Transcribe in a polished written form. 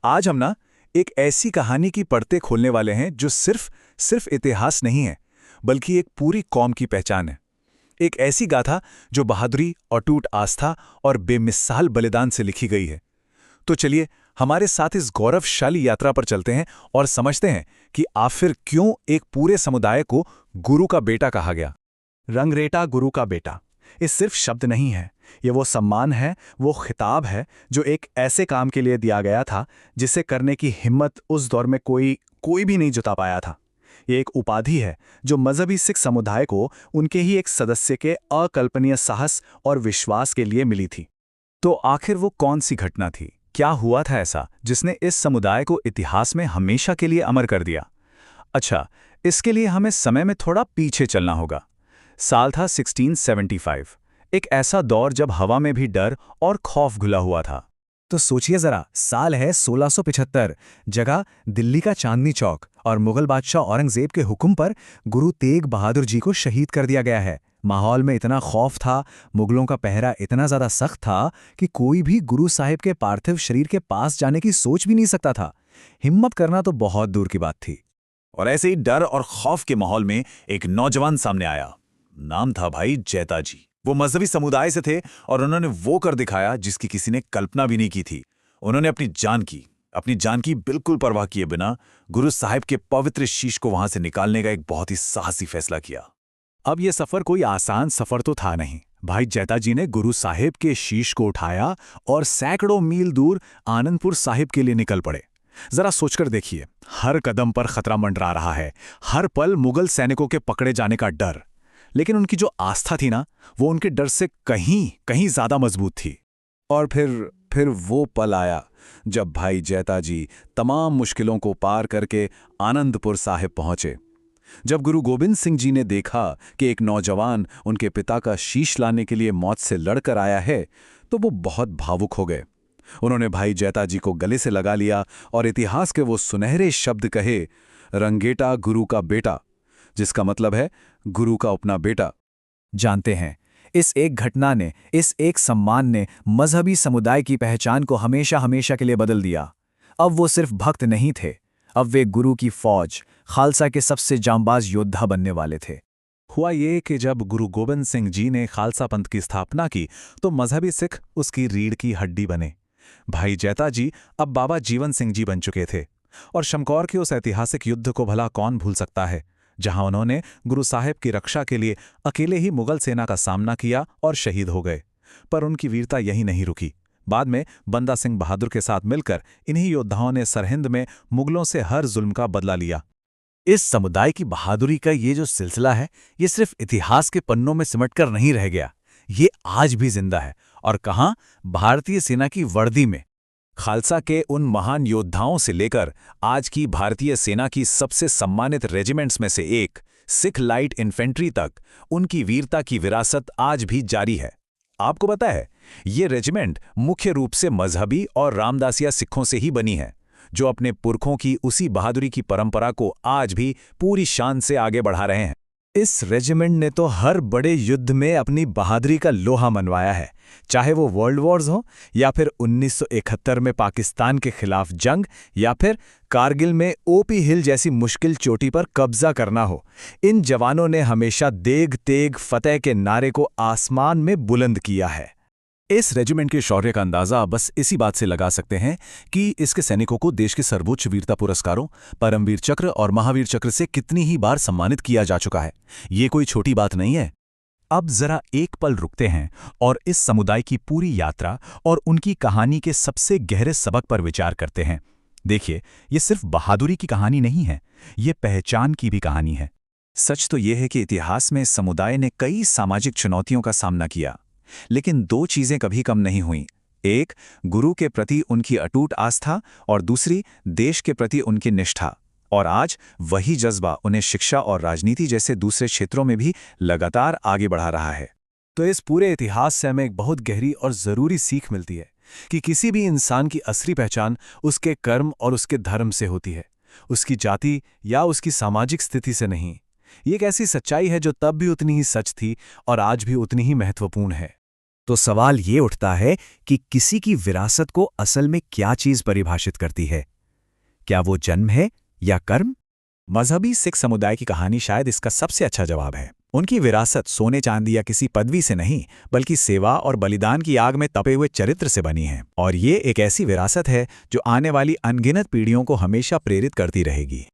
आज हम ना एक ऐसी कहानी की पढ़ते खोलने वाले हैं जो सिर्फ इतिहास नहीं है, बल्कि एक पूरी कौम की पहचान है। एक ऐसी गाथा जो बहादुरी, अटूट आस्था और बेमिसाल बलिदान से लिखी गई है। तो चलिए हमारे साथ इस गौरवशाली यात्रा पर चलते हैं और समझते हैं कि आखिर क्यों एक पूरे समुदाय को गुरु का बेटा कहा गया। रंगरेटा गुरु का बेटा, ये सिर्फ शब्द नहीं है। ये वो सम्मान है, वो खिताब है जो एक ऐसे काम के लिए दिया गया था जिसे करने की हिम्मत उस दौर में कोई भी नहीं जुटा पाया था। ये एक उपाधि है जो मजहबी सिख समुदाय को उनके ही एक सदस्य के अकल्पनीय साहस और विश्वास के लिए मिली थी। तो आखिर वो कौन सी घटना थी, क्या हुआ था ऐसा जिसने इस समुदाय को इतिहास में हमेशा के लिए अमर कर दिया? अच्छा, इसके लिए हमें समय में थोड़ा पीछे चलना होगा। साल था 1675, एक ऐसा दौर जब हवा में भी डर और खौफ घुला हुआ था। तो सोचिए जरा, साल है 1675, जगह दिल्ली का चांदनी चौक, और मुगल बादशाह औरंगजेब के हुक्म पर गुरु तेग बहादुर जी को शहीद कर दिया गया है। माहौल में इतना खौफ था, मुगलों का पहरा इतना ज्यादा सख्त था कि कोई भी गुरु साहिब के पार्थिव शरीर के पास जाने की सोच भी नहीं सकता था। हिम्मत करना तो बहुत दूर की बात थी। और ऐसे ही डर और खौफ के माहौल में एक नौजवान सामने आया। नाम था भाई जैता जी। वो मजहबी समुदाय से थे और उन्होंने वो कर दिखाया जिसकी किसी ने कल्पना भी नहीं की थी। उन्होंने अपनी जान की बिल्कुल परवाह किए बिना गुरु साहिब के पवित्र शीश को वहां से निकालने का एक बहुत ही साहसी फैसला किया। अब यह सफर कोई आसान सफर तो था नहीं। भाई जैता जी ने गुरु साहिब के शीश को उठाया और सैकड़ों मील दूर आनंदपुर साहिब के लिए निकल पड़े। जरा सोचकर देखिए, हर कदम पर खतरा मंडरा रहा है, हर पल मुगल सैनिकों के पकड़े जाने का डर। लेकिन उनकी जो आस्था थी ना, वो उनके डर से कहीं ज्यादा मजबूत थी। और फिर वो पल आया जब भाई जैता जी तमाम मुश्किलों को पार करके आनंदपुर साहिब पहुंचे। जब गुरु गोबिंद सिंह जी ने देखा कि एक नौजवान उनके पिता का शीश लाने के लिए मौत से लड़कर आया है, तो वो बहुत भावुक हो गए। उन्होंने भाई जैता जी को गले से लगा लिया और इतिहास के वो सुनहरे शब्द कहे, रंगेटा गुरु का बेटा, जिसका मतलब है गुरु का अपना बेटा। जानते हैं, इस एक घटना ने, इस एक सम्मान ने मजहबी समुदाय की पहचान को हमेशा हमेशा के लिए बदल दिया। अब वो सिर्फ भक्त नहीं थे, अब वे गुरु की फौज, खालसा के सबसे जांबाज योद्धा बनने वाले थे। हुआ ये कि जब गुरु गोबिंद सिंह जी ने खालसा पंथ की स्थापना की तो मजहबी सिख उसकी रीढ़ की हड्डी बने। भाई जैता जी अब बाबा जीवन सिंह जी बन चुके थे और शमकौर के उस ऐतिहासिक युद्ध को भला कौन भूल सकता है, जहां उन्होंने गुरु साहिब की रक्षा के लिए अकेले ही मुगल सेना का सामना किया और शहीद हो गए। पर उनकी वीरता यहीं नहीं रुकी। बाद में बंदा सिंह बहादुर के साथ मिलकर इन्हीं योद्धाओं ने सरहिंद में मुगलों से हर जुल्म का बदला लिया। इस समुदाय की बहादुरी का ये जो सिलसिला है, ये सिर्फ इतिहास के पन्नों में सिमटकर नहीं रह गया, ये आज भी जिंदा है। और कहाँ? भारतीय सेना की वर्दी में। खालसा के उन महान योद्धाओं से लेकर आज की भारतीय सेना की सबसे सम्मानित रेजिमेंट्स में से एक सिख लाइट इन्फेंट्री तक उनकी वीरता की विरासत आज भी जारी है। आपको पता है, ये रेजिमेंट मुख्य रूप से मजहबी और रामदासिया सिखों से ही बनी है, जो अपने पुरखों की उसी बहादुरी की परंपरा को आज भी पूरी शान से आगे बढ़ा रहे हैं। इस रेजिमेंट ने तो हर बड़े युद्ध में अपनी बहादुरी का लोहा मनवाया है, चाहे वो वर्ल्ड वॉर्स हो, या फिर 1971 में पाकिस्तान के खिलाफ जंग, या फिर कारगिल में ओपी हिल जैसी मुश्किल चोटी पर कब्जा करना हो। इन जवानों ने हमेशा देग तेग फतेह के नारे को आसमान में बुलंद किया है। इस रेजिमेंट के शौर्य का अंदाजा बस इसी बात से लगा सकते हैं कि इसके सैनिकों को देश के सर्वोच्च वीरता पुरस्कारों, परमवीर चक्र और महावीर चक्र से कितनी ही बार सम्मानित किया जा चुका है। ये कोई छोटी बात नहीं है। अब जरा एक पल रुकते हैं और इस समुदाय की पूरी यात्रा और उनकी कहानी के सबसे गहरे सबक पर विचार करते हैं। देखिए, ये सिर्फ बहादुरी की कहानी नहीं है, ये पहचान की भी कहानी है। सच तो ये है कि इतिहास में इस समुदाय ने कई सामाजिक चुनौतियों का सामना किया, लेकिन दो चीजें कभी कम नहीं हुईं। एक, गुरु के प्रति उनकी अटूट आस्था, और दूसरी, देश के प्रति उनकी निष्ठा। और आज वही जज्बा उन्हें शिक्षा और राजनीति जैसे दूसरे क्षेत्रों में भी लगातार आगे बढ़ा रहा है। तो इस पूरे इतिहास से हमें एक बहुत गहरी और ज़रूरी सीख मिलती है कि किसी भी इंसान की असली पहचान उसके कर्म और उसके धर्म से होती है, उसकी जाति या उसकी सामाजिक स्थिति से नहीं। ये एक ऐसी सच्चाई है जो तब भी उतनी ही सच थी और आज भी उतनी ही महत्वपूर्ण है। तो सवाल ये उठता है कि किसी की विरासत को असल में क्या चीज परिभाषित करती है? क्या वो जन्म है या कर्म? मजहबी सिख समुदाय की कहानी शायद इसका सबसे अच्छा जवाब है। उनकी विरासत सोने चांदी या किसी पदवी से नहीं, बल्कि सेवा और बलिदान की आग में तपे हुए चरित्र से बनी है। और ये एक ऐसी विरासत है जो आने वाली अनगिनत पीढ़ियों को हमेशा प्रेरित करती रहेगी।